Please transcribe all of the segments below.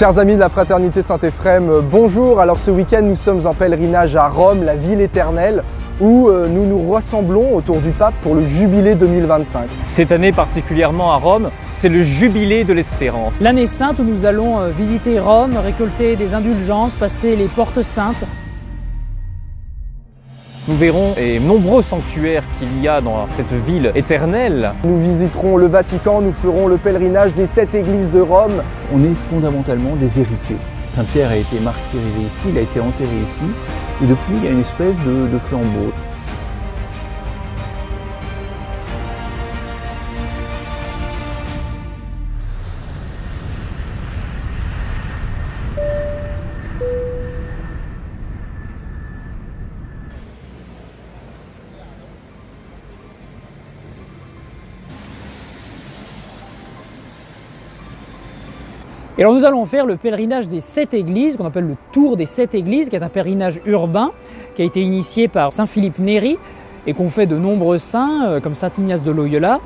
Chers amis de la Fraternité Saint-Éphrem, bonjour. Alors ce week-end, nous sommes en pèlerinage à Rome, la ville éternelle, où nous nous rassemblons autour du pape pour le jubilé 2025. Cette année particulièrement à Rome, c'est le jubilé de l'espérance. L'année sainte où nous allons visiter Rome, récolter des indulgences, passer les portes saintes. Nous verrons les nombreux sanctuaires qu'il y a dans cette ville éternelle. Nous visiterons le Vatican, nous ferons le pèlerinage des 7 églises de Rome. On est fondamentalement des héritiers. Saint-Pierre a été martyrisé ici, il a été enterré ici, et depuis il y a une espèce de flambeau. Et alors nous allons faire le pèlerinage des 7 églises, qu'on appelle le Tour des 7 églises, qui est un pèlerinage urbain, qui a été initié par Saint Philippe Néri, et qu'on fait de nombreux saints, comme Saint Ignace de Loyola.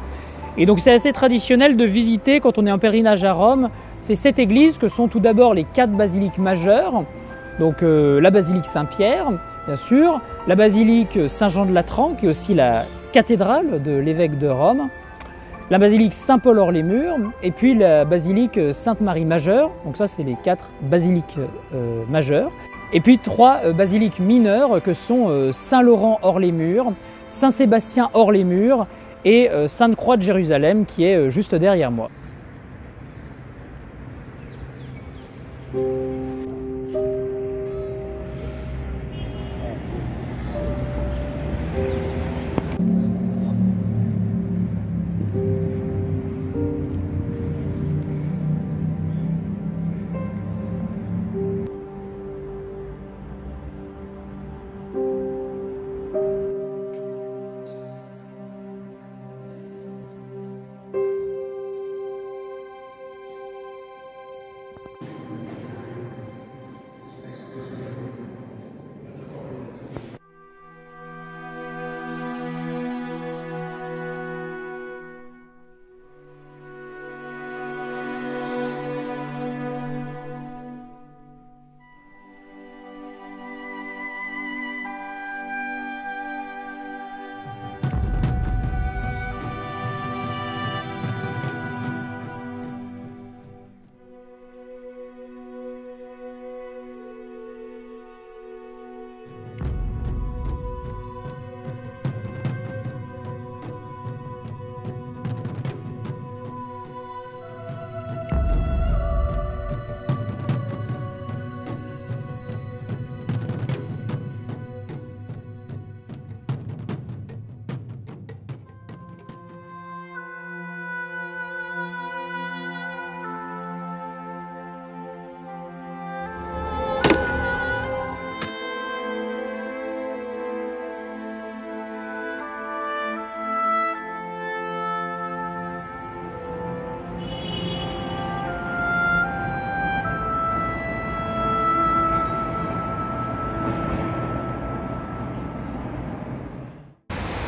Et donc c'est assez traditionnel de visiter, quand on est en pèlerinage à Rome, ces 7 églises, que sont tout d'abord les 4 basiliques majeures, donc la basilique Saint-Pierre, bien sûr, la basilique Saint-Jean de Latran, qui est aussi la cathédrale de l'évêque de Rome, la basilique Saint-Paul-hors-les-Murs, et puis la basilique Sainte-Marie majeure, donc ça c'est les 4 basiliques majeures, et puis 3 basiliques mineures que sont Saint-Laurent hors-les-Murs, Saint-Sébastien hors-les-Murs et Sainte-Croix de Jérusalem qui est juste derrière moi.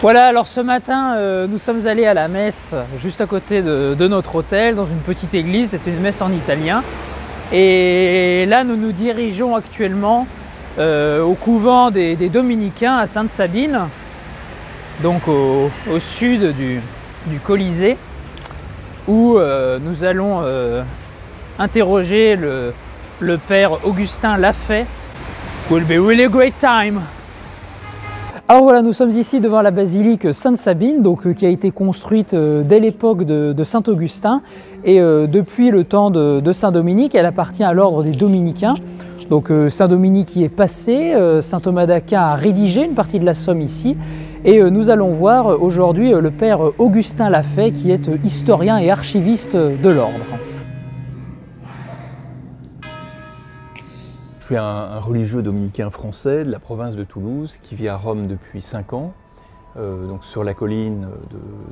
Voilà, alors ce matin, nous sommes allés à la messe juste à côté de notre hôtel, dans une petite église, c'était une messe en italien. Et là, nous nous dirigeons actuellement au couvent des Dominicains à Sainte-Sabine, donc au sud du Colisée, où nous allons interroger le père Augustin Lafay. Will be really great time! Alors voilà, nous sommes ici devant la basilique Sainte-Sabine, donc qui a été construite dès l'époque de Saint-Augustin et depuis le temps de Saint-Dominique, elle appartient à l'ordre des Dominicains. Donc Saint-Dominique y est passé, Saint Thomas d'Aquin a rédigé une partie de la somme ici et nous allons voir aujourd'hui le père Augustin Lafay qui est historien et archiviste de l'ordre. Je suis un religieux dominicain français de la province de Toulouse qui vit à Rome depuis 5 ans, donc sur la colline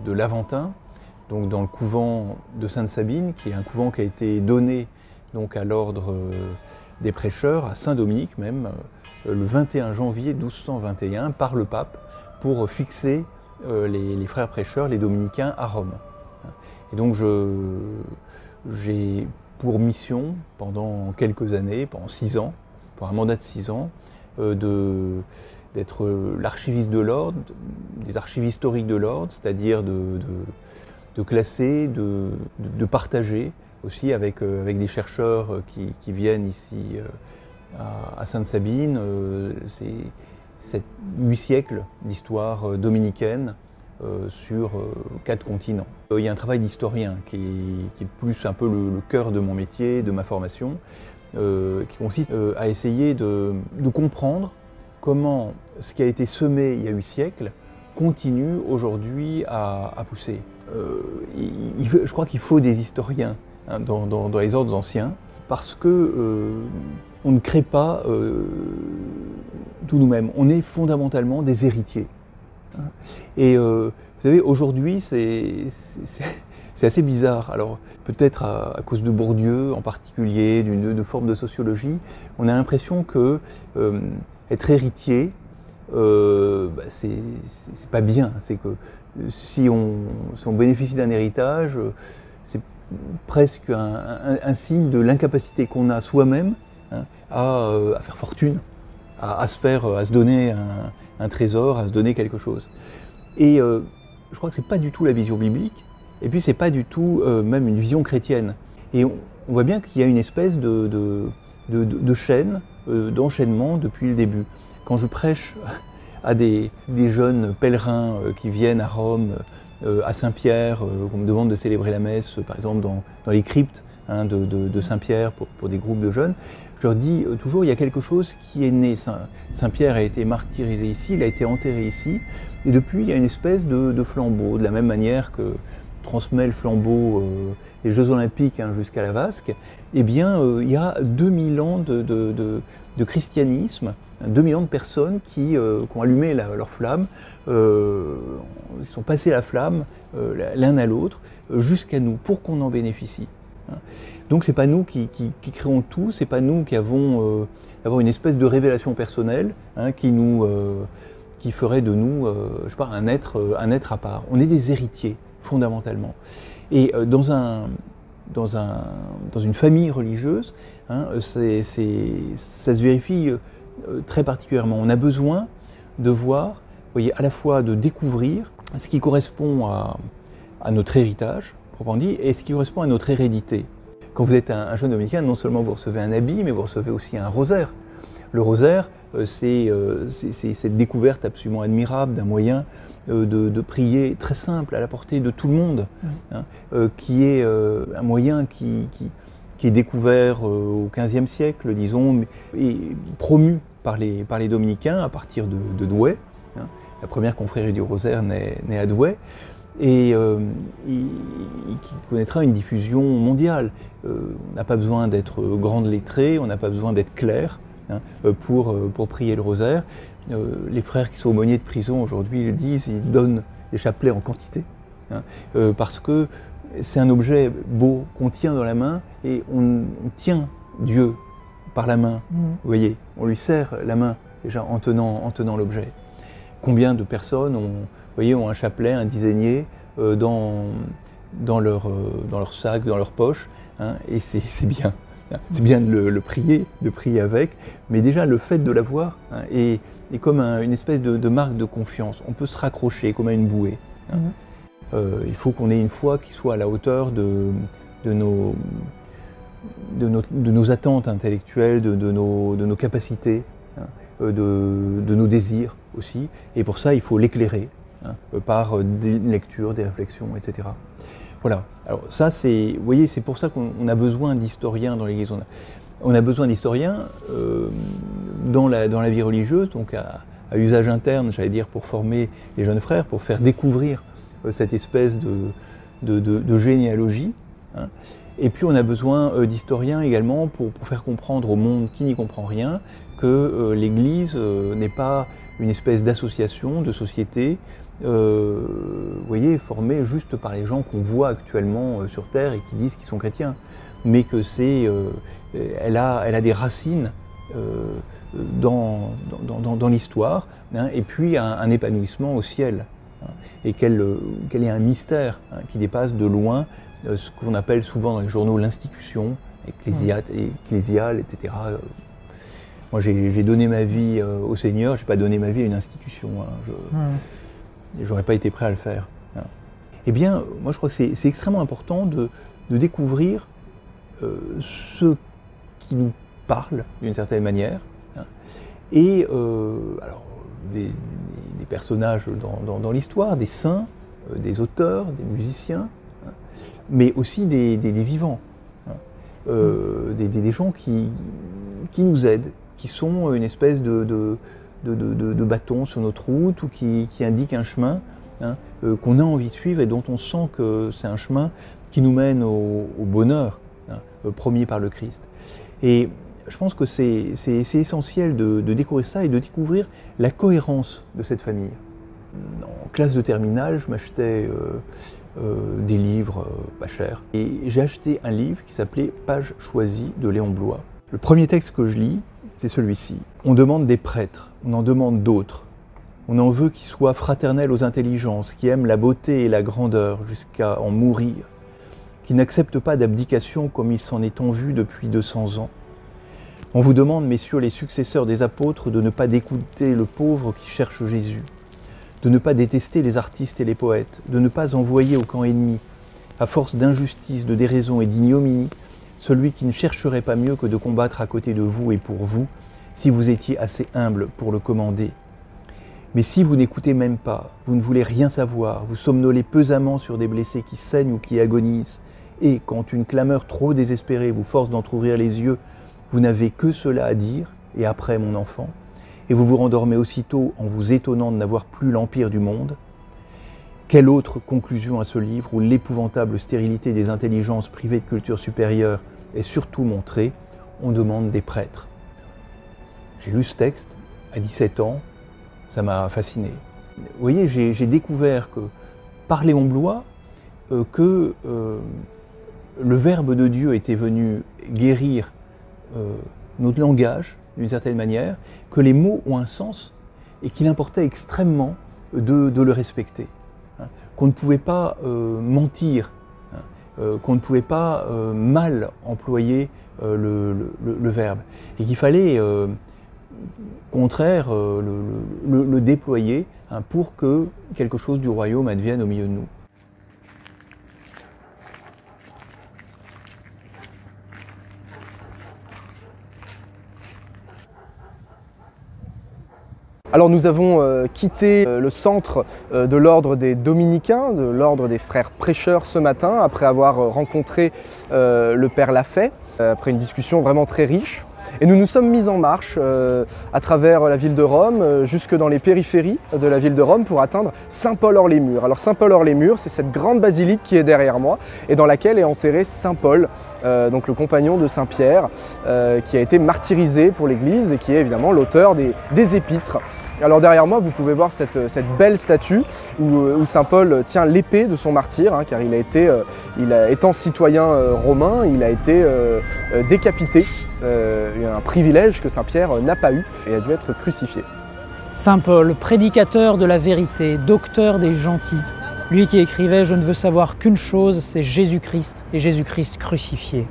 de l'Aventin, donc dans le couvent de Sainte-Sabine, qui est un couvent qui a été donné donc, à l'ordre des prêcheurs, à Saint-Dominique même, le 21 janvier 1221 par le pape pour fixer les frères prêcheurs, les dominicains, à Rome. Et donc j'ai pour mission, pendant quelques années, pendant 6 ans, pour un mandat de 6 ans, d'être l'archiviste de l'ordre, des archives historiques de l'ordre, c'est-à-dire de classer, de partager aussi avec des chercheurs qui viennent ici à Sainte-Sabine. C'est 8 siècles d'histoire dominicaine sur 4 continents. Il y a un travail d'historien qui est plus un peu le cœur de mon métier, de ma formation, qui consiste à essayer de comprendre comment ce qui a été semé il y a 8 siècles continue aujourd'hui à pousser. Je crois qu'il faut des historiens dans les ordres anciens, parce que on ne crée pas tout nous-mêmes. On est fondamentalement des héritiers. Et vous savez, aujourd'hui, c'est assez bizarre. Alors, peut-être à cause de Bourdieu en particulier, d'une forme de sociologie, on a l'impression que être héritier, c'est pas bien. C'est que si on bénéficie d'un héritage, c'est presque un signe de l'incapacité qu'on a soi-même à faire fortune, à se donner un trésor, à se donner quelque chose. Et je crois que c'est pas du tout la vision biblique, et puis c'est pas du tout même une vision chrétienne. Et on voit bien qu'il y a une espèce de chaîne, d'enchaînement depuis le début. Quand je prêche à des jeunes pèlerins qui viennent à Rome, à Saint-Pierre, qu'on me demande de célébrer la messe, par exemple dans les cryptes de Saint-Pierre pour des groupes de jeunes, je leur dis toujours, il y a quelque chose qui est né. Saint-Pierre a été martyrisé ici, il a été enterré ici, et depuis il y a une espèce de flambeau, de la même manière que transmet le flambeau des Jeux Olympiques jusqu'à la vasque. Eh bien, il y a 2000 ans de christianisme, 2000 ans de personnes qui ont allumé leur flamme, ils sont passés la flamme l'un à l'autre jusqu'à nous, pour qu'on en bénéficie. Donc c'est pas nous qui créons tout, c'est pas nous qui avons avoir une espèce de révélation personnelle qui ferait de nous, je sais pas, un être à part. On est des héritiers fondamentalement. Et dans une famille religieuse, ça se vérifie très particulièrement. On a besoin de voir, vous voyez, à la fois de découvrir ce qui correspond à notre héritage, proprement dit, et ce qui correspond à notre hérédité. Quand vous êtes un jeune dominicain, non seulement vous recevez un habit, mais vous recevez aussi un rosaire. Le rosaire, c'est cette découverte absolument admirable d'un moyen de prier très simple, à la portée de tout le monde, qui est un moyen qui est découvert au XVe siècle, disons, et promu par les dominicains à partir de Douai. La première confrérie du rosaire naît à Douai, et qui connaîtra une diffusion mondiale. On n'a pas besoin d'être grande lettrée, on n'a pas besoin d'être clair pour prier le rosaire. Les frères qui sont aumôniers de prison aujourd'hui le disent, ils donnent des chapelets en quantité, parce que c'est un objet beau qu'on tient dans la main, et on tient Dieu par la main. Vous voyez, on lui serre la main déjà en tenant l'objet. Combien de personnes ont un chapelet, un dizainier dans leur sac, dans leur poche, et c'est bien. C'est bien de le prier, de prier avec, mais déjà le fait de l'avoir est comme une espèce de marque de confiance. On peut se raccrocher comme à une bouée. Il faut qu'on ait une foi qui soit à la hauteur de nos attentes intellectuelles, de nos capacités, de nos désirs aussi. Et pour ça, il faut l'éclairer par des lectures, des réflexions, etc. Voilà. Alors ça, vous voyez, c'est pour ça qu'on a besoin d'historiens dans l'Église. On a besoin d'historiens dans la vie religieuse, donc à usage interne, j'allais dire, pour former les jeunes frères, pour faire découvrir cette espèce de généalogie. Et puis on a besoin d'historiens également pour faire comprendre au monde qui n'y comprend rien que l'Église n'est pas une espèce d'association, de société, vous voyez, formée juste par les gens qu'on voit actuellement sur Terre et qui disent qu'ils sont chrétiens, mais que elle a des racines dans l'histoire, et puis un épanouissement au ciel, et qu'elle ait un mystère qui dépasse de loin ce qu'on appelle souvent dans les journaux l'institution ecclésiale, etc. Moi, j'ai donné ma vie au Seigneur, je n'ai pas donné ma vie à une institution. Je n'aurais pas été prêt à le faire. Eh bien, moi, je crois que c'est extrêmement important de découvrir ce qui nous parle d'une certaine manière. Et alors, des personnages dans l'histoire, des saints, des auteurs, des musiciens, mais aussi des vivants, des gens qui nous aident, qui sont une espèce de bâton sur notre route ou qui indiquent un chemin qu'on a envie de suivre et dont on sent que c'est un chemin qui nous mène au bonheur, promis par le Christ. Et je pense que c'est essentiel de découvrir ça et de découvrir la cohérence de cette famille. En classe de terminale, je m'achetais des livres pas chers. Et j'ai acheté un livre qui s'appelait « Pages choisies » de Léon Bloy. Le premier texte que je lis, c'est celui-ci. On demande des prêtres, on en demande d'autres. On en veut qui soient fraternels aux intelligences, qui aiment la beauté et la grandeur jusqu'à en mourir, qui n'acceptent pas d'abdication comme il s'en est en vu depuis 200 ans. On vous demande, messieurs les successeurs des apôtres, de ne pas d'écouter le pauvre qui cherche Jésus, de ne pas détester les artistes et les poètes, de ne pas envoyer au camp ennemi, à force d'injustice, de déraison et d'ignominie, celui qui ne chercherait pas mieux que de combattre à côté de vous et pour vous, si vous étiez assez humble pour le commander. Mais si vous n'écoutez même pas, vous ne voulez rien savoir, vous somnolez pesamment sur des blessés qui saignent ou qui agonisent, et quand une clameur trop désespérée vous force d'entrouvrir les yeux, vous n'avez que cela à dire, et après mon enfant, et vous vous rendormez aussitôt en vous étonnant de n'avoir plus l'empire du monde. Quelle autre conclusion à ce livre où l'épouvantable stérilité des intelligences privées de culture supérieure est surtout montrée? On demande des prêtres. J'ai lu ce texte à 17 ans, ça m'a fasciné. Vous voyez, j'ai découvert que, par Léon Bloy, que le Verbe de Dieu était venu guérir notre langage, d'une certaine manière, que les mots ont un sens et qu'il importait extrêmement de le respecter. Qu'on ne pouvait pas mentir, qu'on ne pouvait pas mal employer le verbe, et qu'il fallait, au contraire, le déployer pour que quelque chose du royaume advienne au milieu de nous. Alors nous avons quitté le centre de l'ordre des Dominicains, de l'ordre des frères prêcheurs ce matin, après avoir rencontré le Père Lafay, après une discussion vraiment très riche. Et nous nous sommes mis en marche à travers la ville de Rome, jusque dans les périphéries de la ville de Rome pour atteindre Saint-Paul-hors-les-Murs. Alors Saint-Paul-hors-les-Murs, c'est cette grande basilique qui est derrière moi et dans laquelle est enterré Saint Paul, donc le compagnon de Saint-Pierre, qui a été martyrisé pour l'Église et qui est évidemment l'auteur des épîtres. Alors derrière moi, vous pouvez voir cette belle statue où Saint Paul tient l'épée de son martyr, car étant citoyen romain, il a été décapité, un privilège que Saint Pierre n'a pas eu et a dû être crucifié. Saint Paul, prédicateur de la vérité, docteur des gentils, lui qui écrivait « Je ne veux savoir qu'une chose, c'est Jésus-Christ et Jésus-Christ crucifié ».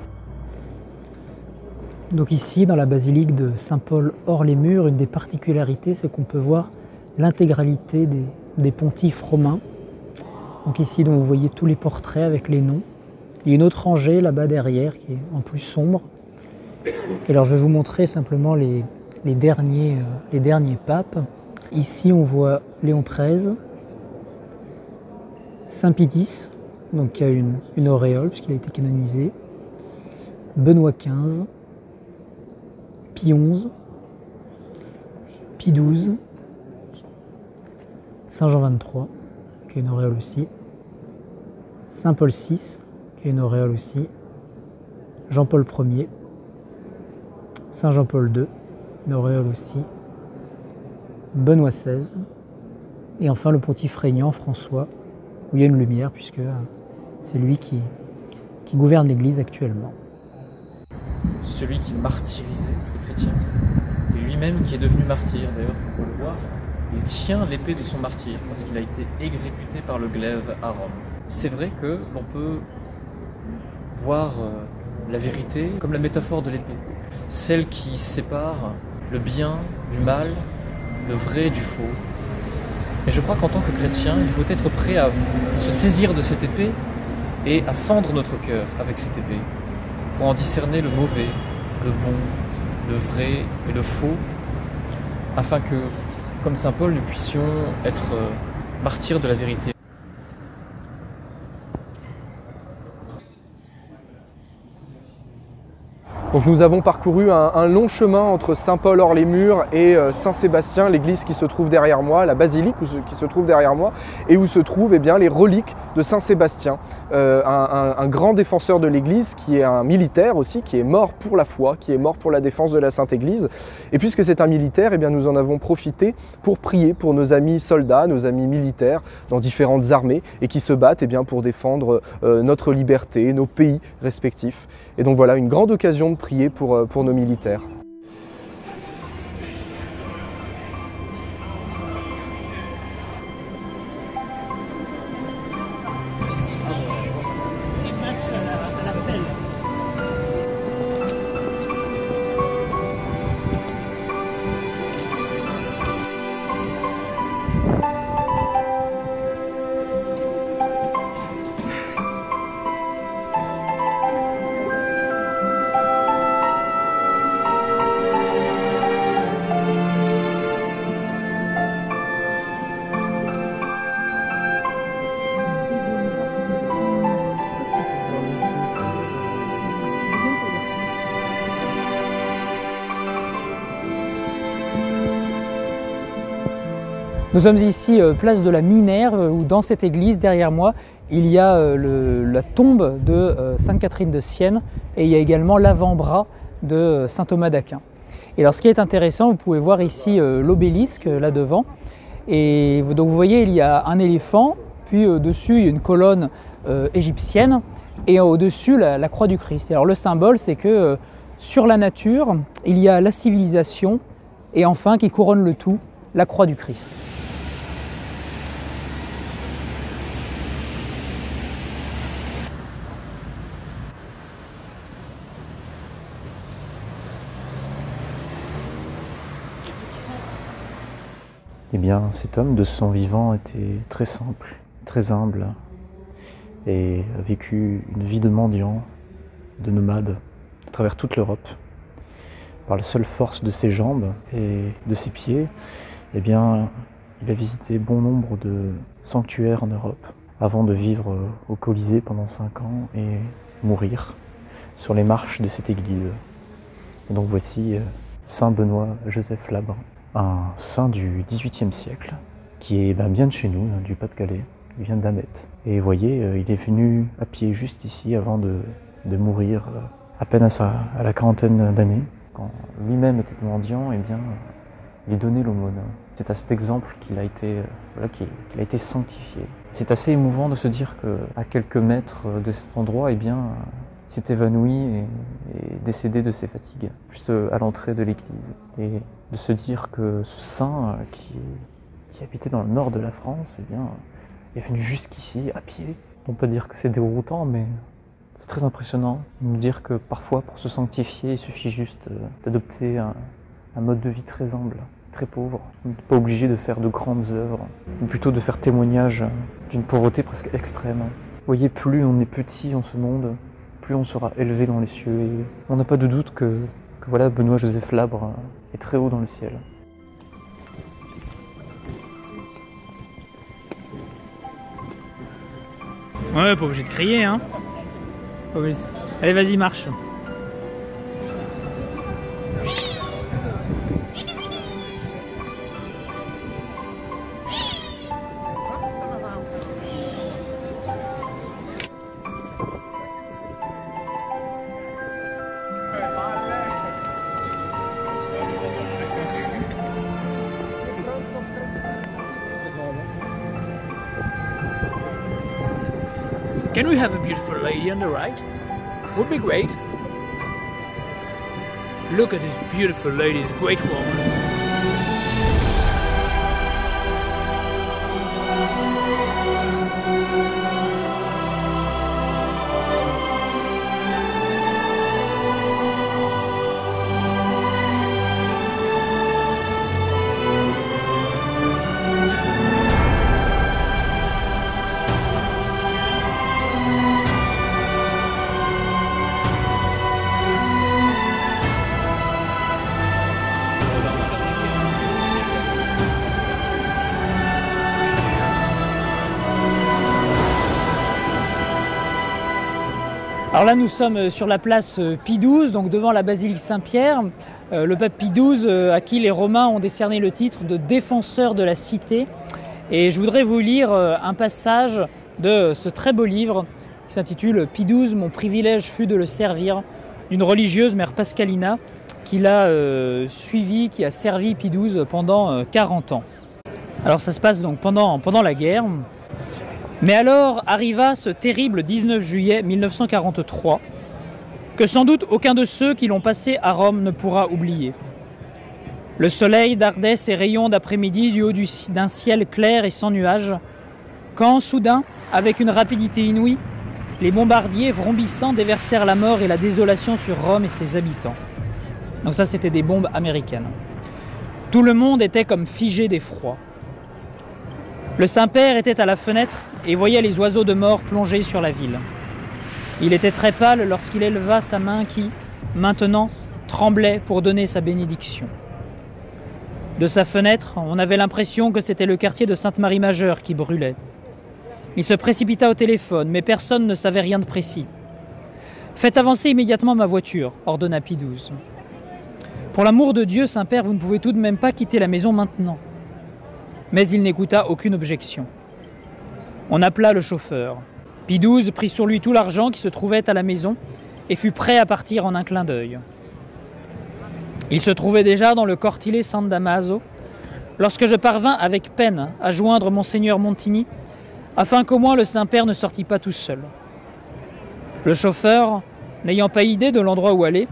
Donc ici, dans la basilique de Saint-Paul-hors-les-Murs, une des particularités, c'est qu'on peut voir l'intégralité des pontifes romains. Donc ici, donc, vous voyez tous les portraits avec les noms. Il y a une autre rangée là-bas derrière qui est en plus sombre. Et alors je vais vous montrer simplement les derniers papes. Ici, on voit Léon XIII, Saint Pie X, donc qui a une auréole puisqu'il a été canonisé, Benoît XV, Pie XI, Pie XII, Saint Jean XXIII, qui a une auréole aussi, Saint Paul VI, qui a une auréole aussi, Jean-Paul Ier, Saint Jean-Paul II, une auréole aussi, Benoît XVI, et enfin le pontife régnant François, où il y a une lumière, puisque c'est lui qui gouverne l'Église actuellement. Celui qui martyrisait les chrétiens, et lui-même qui est devenu martyr, d'ailleurs, on peut le voir, il tient l'épée de son martyr, parce qu'il a été exécuté par le glaive à Rome. C'est vrai que l'on peut voir la vérité comme la métaphore de l'épée, celle qui sépare le bien du mal, le vrai du faux. Et je crois qu'en tant que chrétien, il faut être prêt à se saisir de cette épée et à fendre notre cœur avec cette épée, pour en discerner le mauvais, le bon, le vrai et le faux, afin que, comme saint Paul, nous puissions être martyrs de la vérité. Donc nous avons parcouru un long chemin entre Saint-Paul-Hors-les-Murs et Saint-Sébastien, l'église qui se trouve derrière moi, la basilique qui se trouve derrière moi, et où se trouvent les reliques de Saint-Sébastien, un grand défenseur de l'église qui est un militaire aussi, qui est mort pour la foi, qui est mort pour la défense de la Sainte Église. Et puisque c'est un militaire, nous en avons profité pour prier pour nos amis soldats, nos amis militaires dans différentes armées et qui se battent pour défendre notre liberté, nos pays respectifs. Et donc voilà, une grande occasion de prier pour nos militaires. Nous sommes ici place de la Minerve, où dans cette église derrière moi il y a la tombe de Sainte Catherine de Sienne et il y a également l'avant-bras de Saint Thomas d'Aquin. Et alors ce qui est intéressant, vous pouvez voir ici l'obélisque là devant, et donc vous voyez il y a un éléphant, puis dessus il y a une colonne égyptienne et au-dessus la croix du Christ. Et alors le symbole, c'est que sur la nature il y a la civilisation et enfin qui couronne le tout, la croix du Christ. Eh bien, cet homme, de son vivant, était très simple, très humble, et a vécu une vie de mendiant, de nomade, à travers toute l'Europe. Par la seule force de ses jambes et de ses pieds, eh bien, il a visité bon nombre de sanctuaires en Europe, avant de vivre au Colisée pendant 5 ans et mourir sur les marches de cette église. Et donc voici Saint Benoît-Joseph Labre, un saint du XVIIIe siècle, qui est bien de chez nous, du Pas-de-Calais. Il vient d'Amet. Et vous voyez, il est venu à pied juste ici avant de mourir à peine à la quarantaine d'années. Quand lui-même était mendiant, eh bien, il donnait l'aumône. C'est à cet exemple qu'il a été sanctifié. C'est assez émouvant de se dire qu'à quelques mètres de cet endroit, eh bien, il s'est évanoui et décédé de ses fatigues, juste à l'entrée de l'église. Et de se dire que ce saint qui habitait dans le nord de la France, eh bien, est venu jusqu'ici à pied. On peut dire que c'est déroutant, mais c'est très impressionnant de nous dire que parfois, pour se sanctifier, il suffit juste d'adopter un mode de vie très humble, très pauvre. On n'est pas obligé de faire de grandes œuvres, mais plutôt de faire témoignage d'une pauvreté presque extrême. Vous voyez, plus on est petit en ce monde, plus on sera élevé dans les cieux. Et on n'a pas de doute que voilà, Benoît-Joseph Labre est très haut dans le ciel. Ouais, pas obligé de crier, hein. Allez, vas-y, marche. Can we have a beautiful lady on the right? Would be great. Look at this beautiful lady, this great woman. Alors là, nous sommes sur la place Pie XII, donc devant la basilique Saint-Pierre. Le pape Pie XII, à qui les Romains ont décerné le titre de défenseur de la cité. Et je voudrais vous lire un passage de ce très beau livre qui s'intitule Pie XII, mon privilège fut de le servir, d'une religieuse, Mère Pascalina, qui l'a suivi, qui a servi Pie XII pendant 40 ans. Alors ça se passe donc pendant la guerre. Mais alors arriva ce terrible 19 juillet 1943, que sans doute aucun de ceux qui l'ont passé à Rome ne pourra oublier. Le soleil dardait ses rayons d'après-midi du haut d'un ciel clair et sans nuages, quand soudain, avec une rapidité inouïe, les bombardiers vrombissants déversèrent la mort et la désolation sur Rome et ses habitants. Donc ça, c'était des bombes américaines. Tout le monde était comme figé d'effroi. Le Saint-Père était à la fenêtre et voyait les oiseaux de mort plonger sur la ville. Il était très pâle lorsqu'il éleva sa main qui, maintenant, tremblait pour donner sa bénédiction. De sa fenêtre, on avait l'impression que c'était le quartier de Sainte-Marie-Majeure qui brûlait. Il se précipita au téléphone, mais personne ne savait rien de précis. « Faites avancer immédiatement ma voiture », ordonna Pie XII. « Pour l'amour de Dieu, Saint-Père, vous ne pouvez tout de même pas quitter la maison maintenant. » Mais il n'écouta aucune objection. On appela le chauffeur. Pie XII prit sur lui tout l'argent qui se trouvait à la maison et fut prêt à partir en un clin d'œil. Il se trouvait déjà dans le cortile San Damaso lorsque je parvins avec peine à joindre Monseigneur Montini afin qu'au moins le Saint-Père ne sortît pas tout seul. Le chauffeur, n'ayant pas idée de l'endroit où aller,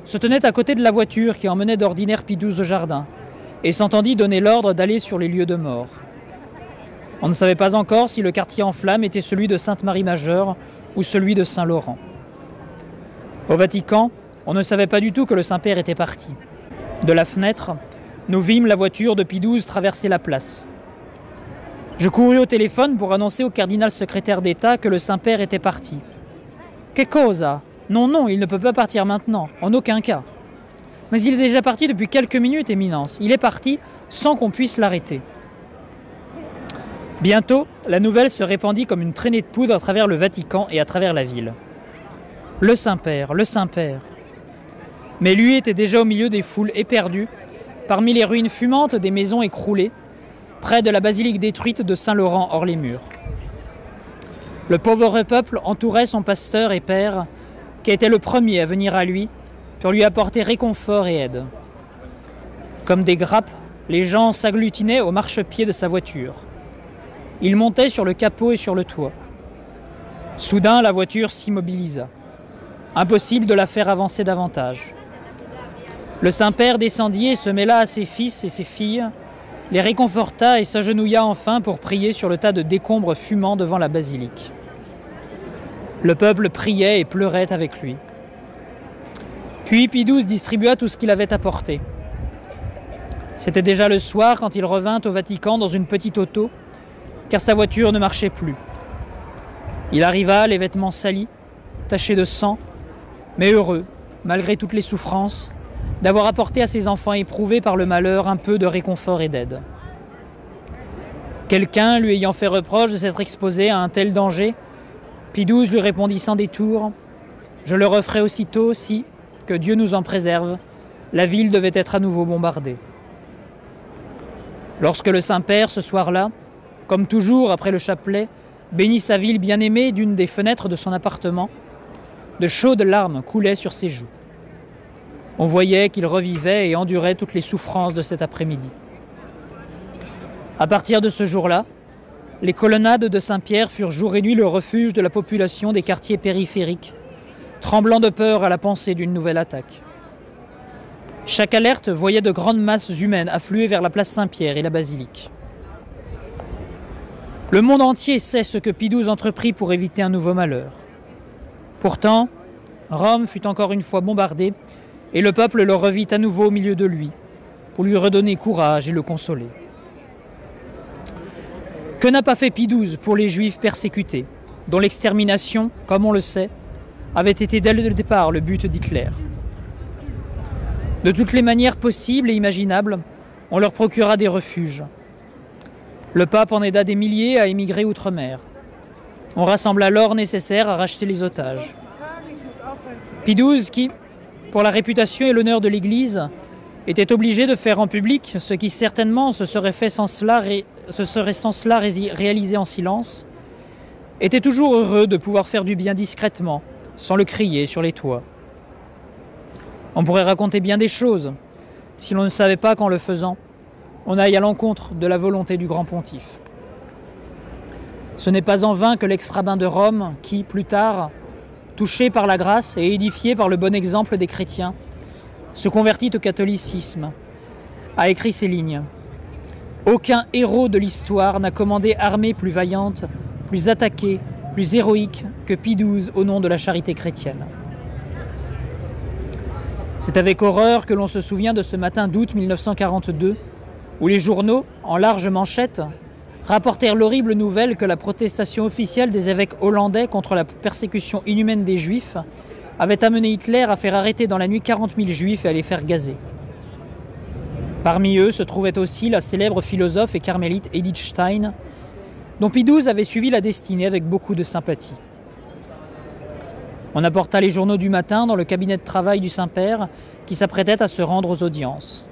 se tenait à côté de la voiture qui emmenait d'ordinaire Pie XII au jardin et s'entendit donner l'ordre d'aller sur les lieux de mort. On ne savait pas encore si le quartier en flammes était celui de Sainte-Marie-Majeure ou celui de Saint-Laurent. Au Vatican, on ne savait pas du tout que le Saint-Père était parti. De la fenêtre, nous vîmes la voiture de Pie XII traverser la place. Je courus au téléphone pour annoncer au cardinal secrétaire d'État que le Saint-Père était parti. « Que cosa ? Non, non, il ne peut pas partir maintenant, en aucun cas. Mais il est déjà parti depuis quelques minutes, Éminence. Il est parti sans qu'on puisse l'arrêter. » Bientôt, la nouvelle se répandit comme une traînée de poudre à travers le Vatican et à travers la ville. Le Saint-Père, le Saint-Père. Mais lui était déjà au milieu des foules éperdues, parmi les ruines fumantes des maisons écroulées, près de la basilique détruite de Saint-Laurent hors les murs. Le pauvre peuple entourait son pasteur et père, qui était le premier à venir à lui, pour lui apporter réconfort et aide. Comme des grappes, les gens s'agglutinaient au marchepied de sa voiture. Ils montaient sur le capot et sur le toit. Soudain, la voiture s'immobilisa. Impossible de la faire avancer davantage. Le Saint-Père descendit et se mêla à ses fils et ses filles, les réconforta et s'agenouilla enfin pour prier sur le tas de décombres fumants devant la basilique. Le peuple priait et pleurait avec lui. Puis Pie XII distribua tout ce qu'il avait apporté. C'était déjà le soir quand il revint au Vatican dans une petite auto, car sa voiture ne marchait plus. Il arriva, les vêtements salis, tachés de sang, mais heureux, malgré toutes les souffrances, d'avoir apporté à ses enfants éprouvés par le malheur un peu de réconfort et d'aide. Quelqu'un lui ayant fait reproche de s'être exposé à un tel danger, Pie XII lui répondit sans détour « Je le referai aussitôt si, que Dieu nous en préserve, la ville devait être à nouveau bombardée. » Lorsque le Saint-Père, ce soir-là, comme toujours après le chapelet, bénit sa ville bien-aimée d'une des fenêtres de son appartement, de chaudes larmes coulaient sur ses joues. On voyait qu'il revivait et endurait toutes les souffrances de cet après-midi. À partir de ce jour-là, les colonnades de Saint-Pierre furent jour et nuit le refuge de la population des quartiers périphériques, tremblant de peur à la pensée d'une nouvelle attaque. Chaque alerte voyait de grandes masses humaines affluer vers la place Saint-Pierre et la basilique. Le monde entier sait ce que Pie XII entreprit pour éviter un nouveau malheur. Pourtant, Rome fut encore une fois bombardée et le peuple le revit à nouveau au milieu de lui, pour lui redonner courage et le consoler. Que n'a pas fait Pie XII pour les Juifs persécutés, dont l'extermination, comme on le sait, avait été dès le départ le but d'Hitler. De toutes les manières possibles et imaginables, on leur procura des refuges. Le pape en aida des milliers à émigrer outre-mer. On rassembla l'or nécessaire à racheter les otages. Pie XII qui, pour la réputation et l'honneur de l'Église, était obligé de faire en public ce qui certainement se serait sans cela réalisé en silence, était toujours heureux de pouvoir faire du bien discrètement, sans le crier sur les toits. On pourrait raconter bien des choses, si l'on ne savait pas qu'en le faisant, on aille à l'encontre de la volonté du grand pontife. Ce n'est pas en vain que l'ex-rabbin de Rome, qui, plus tard, touché par la grâce et édifié par le bon exemple des chrétiens, se convertit au catholicisme, a écrit ces lignes. « Aucun héros de l'histoire n'a commandé armée plus vaillante, plus attaquée, plus héroïque que Pie XII au nom de la charité chrétienne. » C'est avec horreur que l'on se souvient de ce matin d'août 1942, où les journaux, en large manchette, rapportèrent l'horrible nouvelle que la protestation officielle des évêques hollandais contre la persécution inhumaine des Juifs avait amené Hitler à faire arrêter dans la nuit 40 000 Juifs et à les faire gazer. Parmi eux se trouvait aussi la célèbre philosophe et carmélite Edith Stein, dont Pie XII avait suivi la destinée avec beaucoup de sympathie. On apporta les journaux du matin dans le cabinet de travail du Saint-Père qui s'apprêtait à se rendre aux audiences.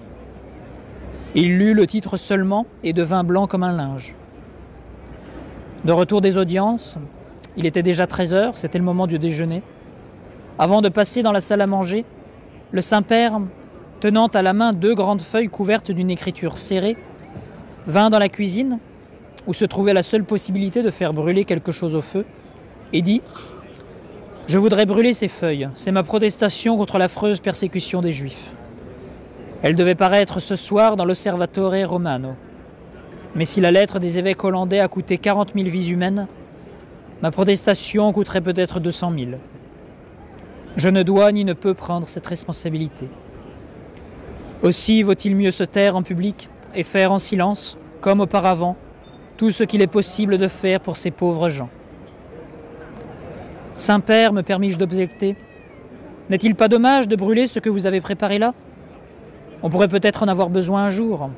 Il lut le titre seulement et devint blanc comme un linge. De retour des audiences, il était déjà 13 heures, c'était le moment du déjeuner. Avant de passer dans la salle à manger, le Saint-Père, tenant à la main 2 grandes feuilles couvertes d'une écriture serrée, vint dans la cuisine, où se trouvait la seule possibilité de faire brûler quelque chose au feu, et dit « Je voudrais brûler ces feuilles, c'est ma protestation contre l'affreuse persécution des Juifs. Elle devait paraître ce soir dans l'Osservatore Romano. Mais si la lettre des évêques hollandais a coûté 40 000 vies humaines, ma protestation coûterait peut-être 200 000. Je ne dois ni ne peux prendre cette responsabilité. Aussi vaut-il mieux se taire en public et faire en silence, comme auparavant, tout ce qu'il est possible de faire pour ces pauvres gens. Saint-Père, me permis-je d'objecter, n'est-il pas dommage de brûler ce que vous avez préparé là? On pourrait peut-être en avoir besoin un jour.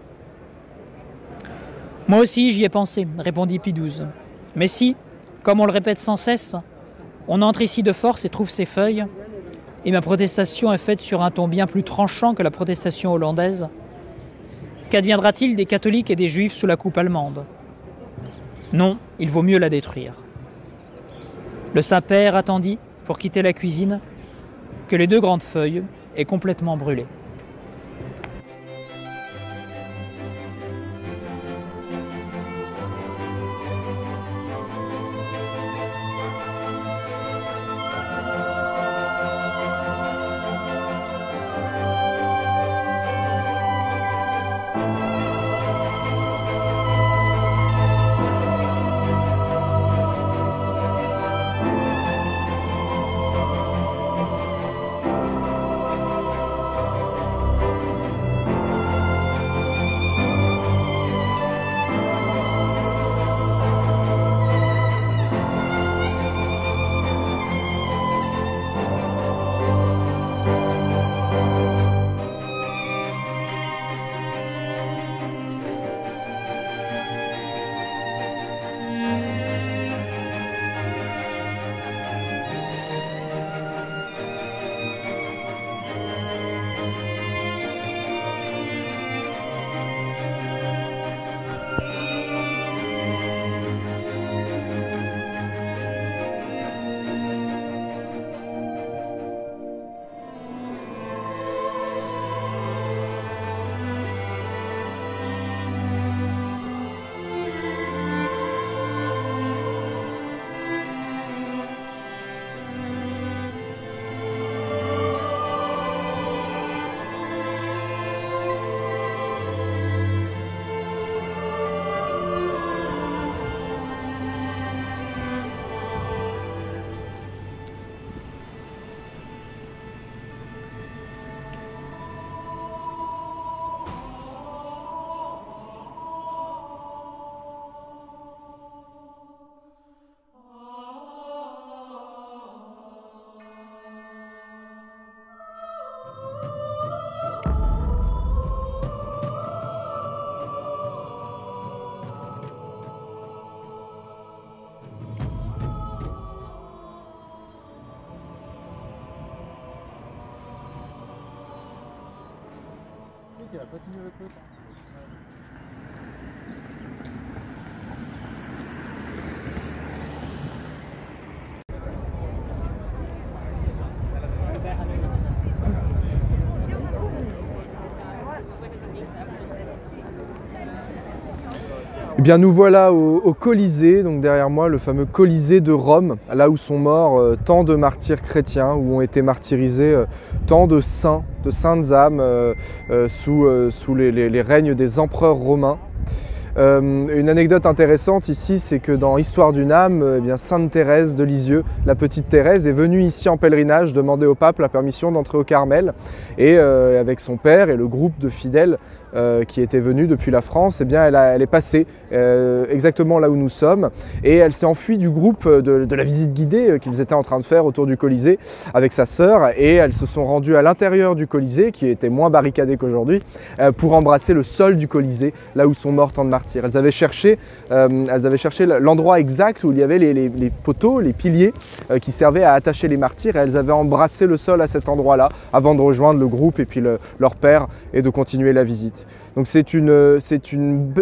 Moi aussi j'y ai pensé, répondit Pie XII. Mais si, comme on le répète sans cesse, on entre ici de force et trouve ces feuilles, et ma protestation est faite sur un ton bien plus tranchant que la protestation hollandaise, qu'adviendra-t-il des catholiques et des juifs sous la coupe allemande? Non, il vaut mieux la détruire. Le Saint-Père attendit, pour quitter la cuisine, que les 2 grandes feuilles aient complètement brûlé. Eh bien, nous voilà au Colisée, donc derrière moi le fameux Colisée de Rome, là où sont morts tant de martyrs chrétiens, où ont été martyrisés tant de saints, de saintes âmes sous les règnes des empereurs romains. Une anecdote intéressante ici, c'est que dans Histoire d'une âme, eh bien, Sainte Thérèse de Lisieux, la petite Thérèse, est venue ici en pèlerinage demander au pape la permission d'entrer au Carmel, et avec son père et le groupe de fidèles qui était venus depuis la France, eh bien, elle est passée exactement là où nous sommes, et elle s'est enfuie du groupe de la visite guidée qu'ils étaient en train de faire autour du Colisée avec sa sœur, et elles se sont rendues à l'intérieur du Colisée, qui était moins barricadé qu'aujourd'hui, pour embrasser le sol du Colisée, là où sont morts tant de martyrs. Elles avaient cherché l'endroit exact où il y avait les poteaux, les piliers qui servaient à attacher les martyrs, et elles avaient embrassé le sol à cet endroit-là avant de rejoindre le groupe et puis leur père et de continuer la visite. Donc c'est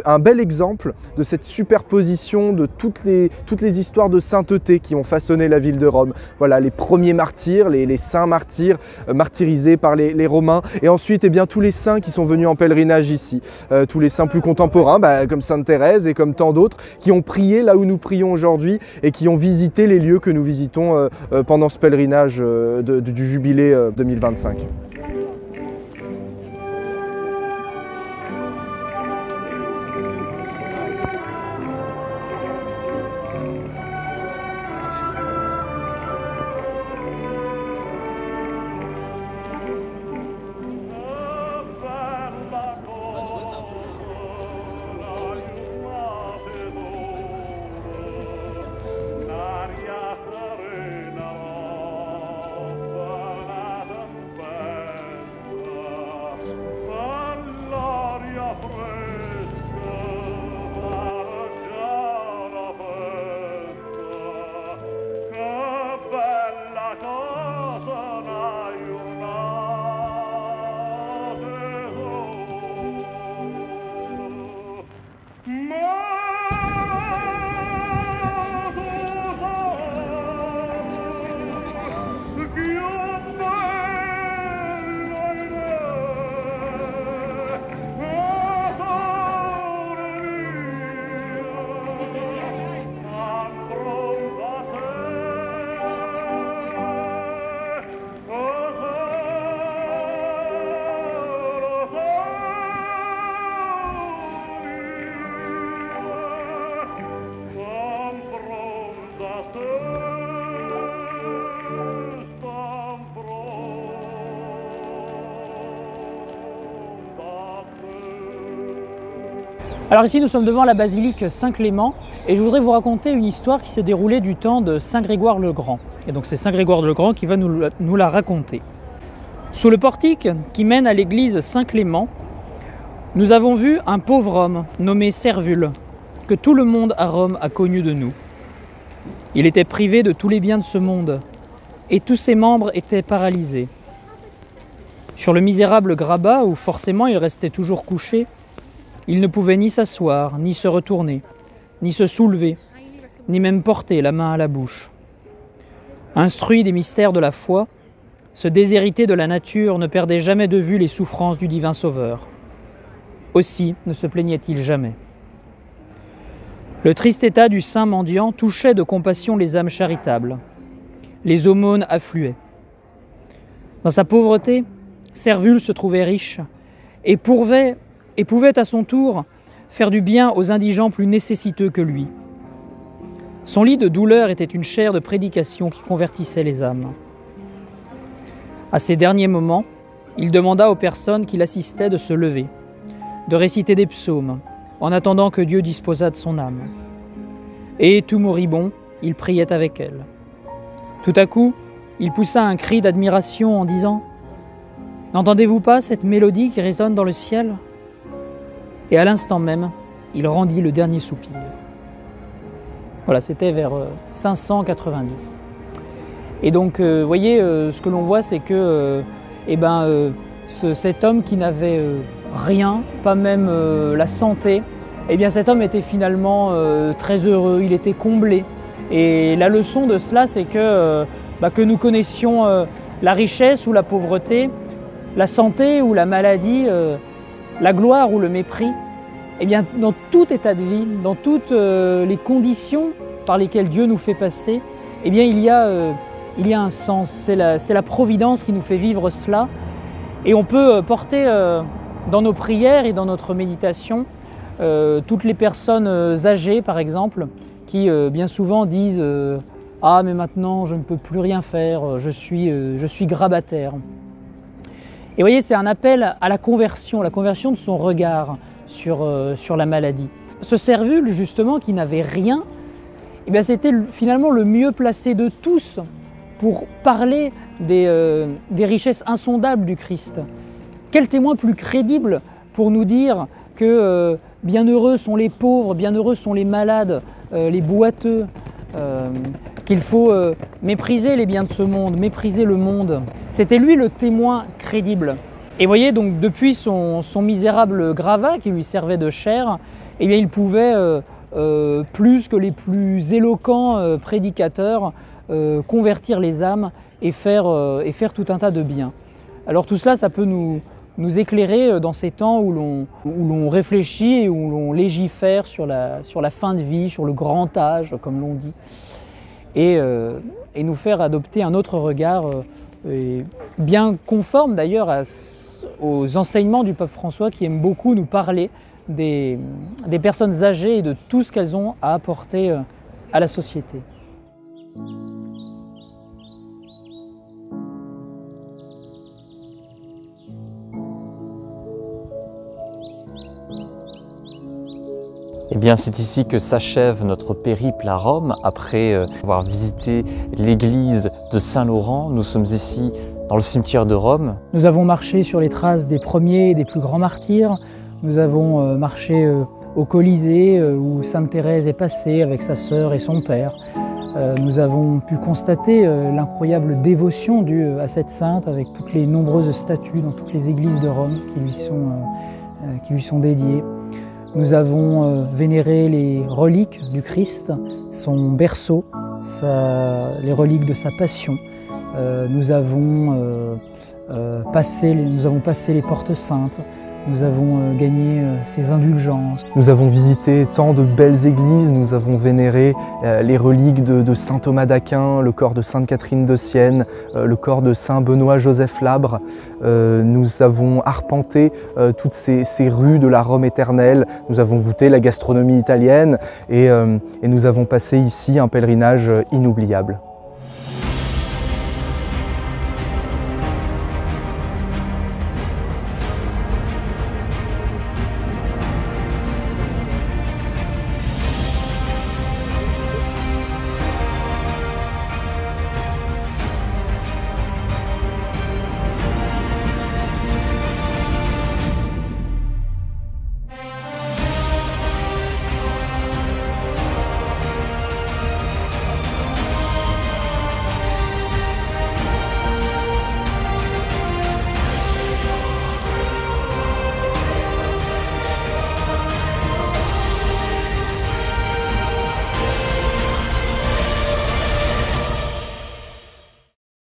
un bel exemple de cette superposition de toutes les histoires de sainteté qui ont façonné la ville de Rome. Voilà, les premiers martyrs, les saints martyrs martyrisés par les Romains, et ensuite eh bien, tous les saints qui sont venus en pèlerinage ici, tous les saints plus contemporains, comme Sainte Thérèse et comme tant d'autres, qui ont prié là où nous prions aujourd'hui et qui ont visité les lieux que nous visitons pendant ce pèlerinage du jubilé 2025. Alors ici nous sommes devant la basilique Saint-Clément et je voudrais vous raconter une histoire qui s'est déroulée du temps de Saint Grégoire le Grand. Et donc c'est Saint Grégoire le Grand qui va nous la raconter. Sous le portique qui mène à l'église Saint-Clément, nous avons vu un pauvre homme nommé Servule, que tout le monde à Rome a connu de nous. Il était privé de tous les biens de ce monde et tous ses membres étaient paralysés. Sur le misérable grabat où forcément il restait toujours couché, il ne pouvait ni s'asseoir, ni se retourner, ni se soulever, ni même porter la main à la bouche. Instruit des mystères de la foi, ce déshérité de la nature ne perdait jamais de vue les souffrances du divin Sauveur. Aussi ne se plaignait-il jamais. Le triste état du saint mendiant touchait de compassion les âmes charitables. Les aumônes affluaient. Dans sa pauvreté, Servule se trouvait riche et pouvait à son tour faire du bien aux indigents plus nécessiteux que lui. Son lit de douleur était une chaire de prédication qui convertissait les âmes. À ces derniers moments, il demanda aux personnes qui l'assistaient de se lever, de réciter des psaumes, en attendant que Dieu disposât de son âme. Et, tout moribond, il priait avec elle. Tout à coup, il poussa un cri d'admiration en disant « N'entendez-vous pas cette mélodie qui résonne dans le ciel ?» Et à l'instant même, il rendit le dernier soupir. Voilà, c'était vers 590. Et donc, vous voyez, ce que l'on voit, c'est que cet homme qui n'avait rien, pas même la santé, eh bien cet homme était finalement très heureux, il était comblé. Et la leçon de cela, c'est que nous connaissions la richesse ou la pauvreté, la santé ou la maladie, la gloire ou le mépris, eh bien dans tout état de vie, dans toutes les conditions par lesquelles Dieu nous fait passer, eh bien il y a un sens, c'est la providence qui nous fait vivre cela. Et on peut porter dans nos prières et dans notre méditation toutes les personnes âgées par exemple, qui bien souvent disent « Ah mais maintenant je ne peux plus rien faire, je suis grabataire ». Et vous voyez, c'est un appel à la conversion de son regard sur la maladie. Ce Servule justement qui n'avait rien, eh bien c'était finalement le mieux placé de tous pour parler des richesses insondables du Christ. Quel témoin plus crédible pour nous dire que bienheureux sont les pauvres, bienheureux sont les malades, les boiteux, qu'il faut mépriser les biens de ce monde, mépriser le monde. C'était lui le témoin crédible. Et vous voyez, donc depuis son misérable gravat qui lui servait de chair, eh bien, il pouvait, plus que les plus éloquents prédicateurs, convertir les âmes et faire tout un tas de bien. Alors tout cela, ça peut nous éclairer dans ces temps où l'on réfléchit et où l'on légifère sur la fin de vie, sur le grand âge, comme l'on dit, et nous faire adopter un autre regard, bien conforme d'ailleurs aux enseignements du pape François, qui aime beaucoup nous parler des personnes âgées et de tout ce qu'elles ont à apporter à la société. Eh bien, c'est ici que s'achève notre périple à Rome. Après avoir visité l'église de Saint-Laurent, nous sommes ici dans le cimetière de Rome. Nous avons marché sur les traces des premiers et des plus grands martyrs. Nous avons marché au Colisée où Sainte Thérèse est passée avec sa sœur et son père. Nous avons pu constater l'incroyable dévotion due à cette sainte avec toutes les nombreuses statues dans toutes les églises de Rome qui lui sont dédiées. Nous avons vénéré les reliques du Christ, son berceau, les reliques de sa passion. Nous avons passé les portes saintes. Nous avons gagné ses indulgences. Nous avons visité tant de belles églises, nous avons vénéré les reliques de saint Thomas d'Aquin, le corps de sainte Catherine de Sienne, le corps de saint Benoît-Joseph Labre. Nous avons arpenté toutes ces rues de la Rome éternelle. Nous avons goûté la gastronomie italienne et nous avons passé ici un pèlerinage inoubliable.